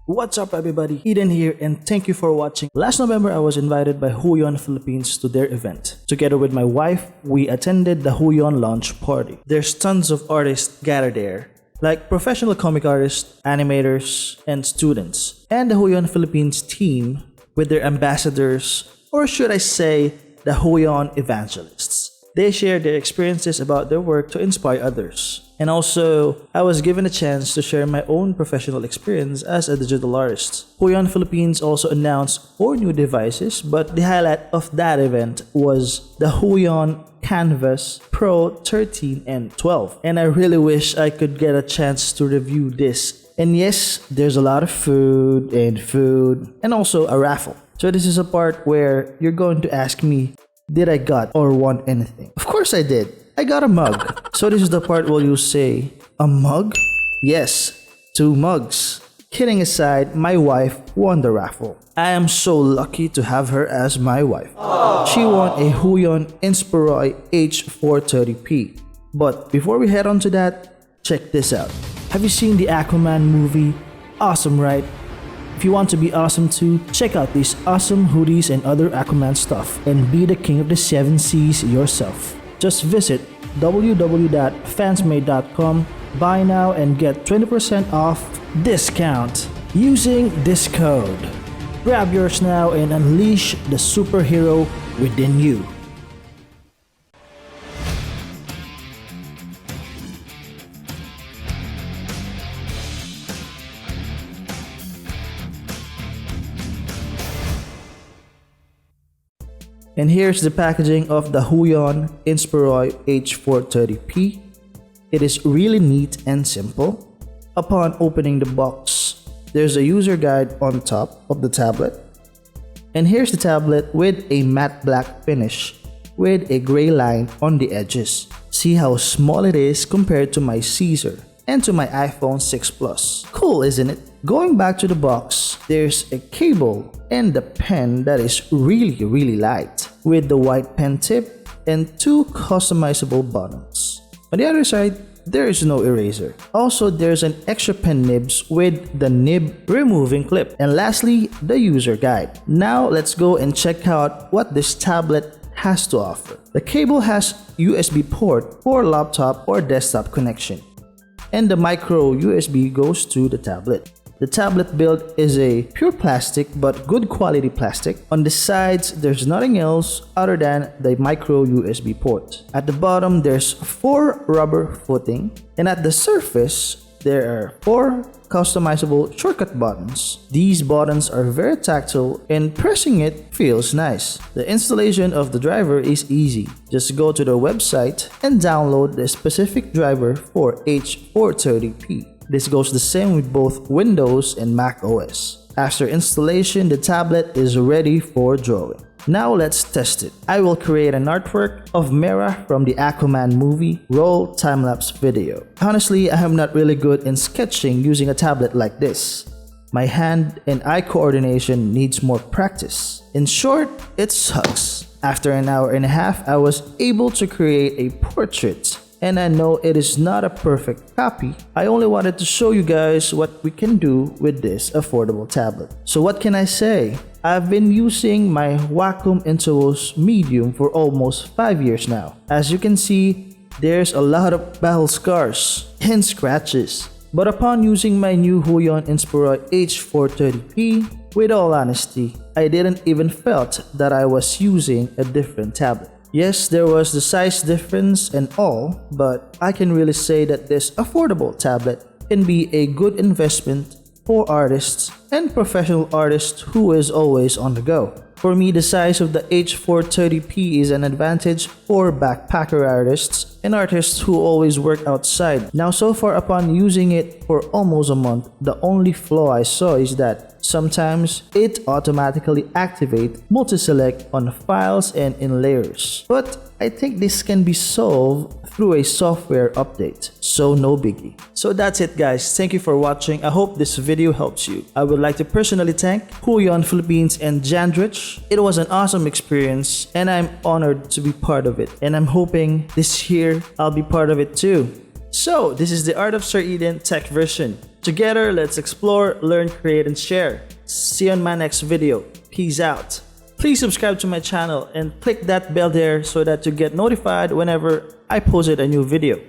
What's up everybody, Eden here and thank you for watching. Last November I was invited by Huion Philippines to their event. Together with my wife, we attended the Huion launch party. There's tons of artists gathered there, like professional comic artists, animators, and students. And the Huion Philippines team with their ambassadors, or should I say, the Huion evangelists. They shared their experiences about their work to inspire others. And also, I was given a chance to share my own professional experience as a digital artist. Huion Philippines also announced 4 new devices, but the highlight of that event was the Huion Canvas Pro 13 and 12. And I really wish I could get a chance to review this. And yes, there's a lot of food, and also a raffle. So this is a part where you're going to ask me, did I got or want anything? Of course I did. I got a mug. So this is the part where you say, a mug? Yes, 2 mugs. Kidding aside, my wife won the raffle. I am so lucky to have her as my wife. She won a Huion Inspiroi H430P. But before we head on to that, check this out. Have you seen the Aquaman movie? Awesome, right? If you want to be awesome too, check out these awesome hoodies and other Aquaman stuff and be the king of the 7 seas yourself. Just visit www.fansmade.com, buy now and get 20% off discount using this code. Grab yours now and unleash the superhero within you. And here's the packaging of the Huion Inspiroi H430P. It is really neat and simple. Upon opening the box, there's a user guide on top of the tablet. And here's the tablet with a matte black finish with a gray line on the edges. See how small it is compared to my Caesar and to my iPhone 6 Plus. Cool, isn't it? Going back to the box, there's a cable and the pen that is really light with the white pen tip and 2 customizable buttons. On the other side, there is no eraser. Also, there's an extra pen nibs with the nib removing clip. And lastly, the user guide. Now let's go and check out what this tablet has to offer. The cable has USB port for laptop or desktop connection. And the micro USB goes to the tablet. The tablet build is a pure plastic but good quality plastic. On the sides, there's nothing else other than the micro USB port. At the bottom, there's 4 rubber footing, and at the surface, there are 4 customizable shortcut buttons. These buttons are very tactile and pressing it feels nice. The installation of the driver is easy. Just go to the website and download the specific driver for H430P. This goes the same with both Windows and Mac OS. After installation, the tablet is ready for drawing. Now let's test it. I will create an artwork of Mera from the Aquaman movie. Roll time-lapse video. Honestly, I am not really good in sketching using a tablet like this. My hand and eye coordination needs more practice. In short, it sucks. After an hour and a half, I was able to create a portrait. And I know it is not a perfect copy. I only wanted to show you guys what we can do with this affordable tablet. So what can I say? I've been using my Wacom Intuos Medium for almost 5 years now. As you can see, there's a lot of battle scars and scratches. But upon using my new Huion Inspiroi H430P, with all honesty, I didn't even felt that I was using a different tablet. Yes, there was the size difference and all, but I can really say that this affordable tablet can be a good investment for artists and professional artists who is always on the go. For me, the size of the H430P is an advantage for backpacker artists and artists who always work outside. Now, so far upon using it for almost a month, the only flaw I saw is that sometimes it automatically activates multi-select on files and in layers. But I think this can be solved through a software update, so no biggie. So that's it guys, thank you for watching. I hope this video helps you. I would like to personally thank Huion Philippines and Jandrich. It was an awesome experience and I'm honored to be part of it. And I'm hoping this year I'll be part of it too. So this is the Art of Sir Eden tech version. Together, let's explore, learn, create, and share. See you on my next video. Peace out. Please subscribe to my channel and click that bell there so that you get notified whenever I posted a new video.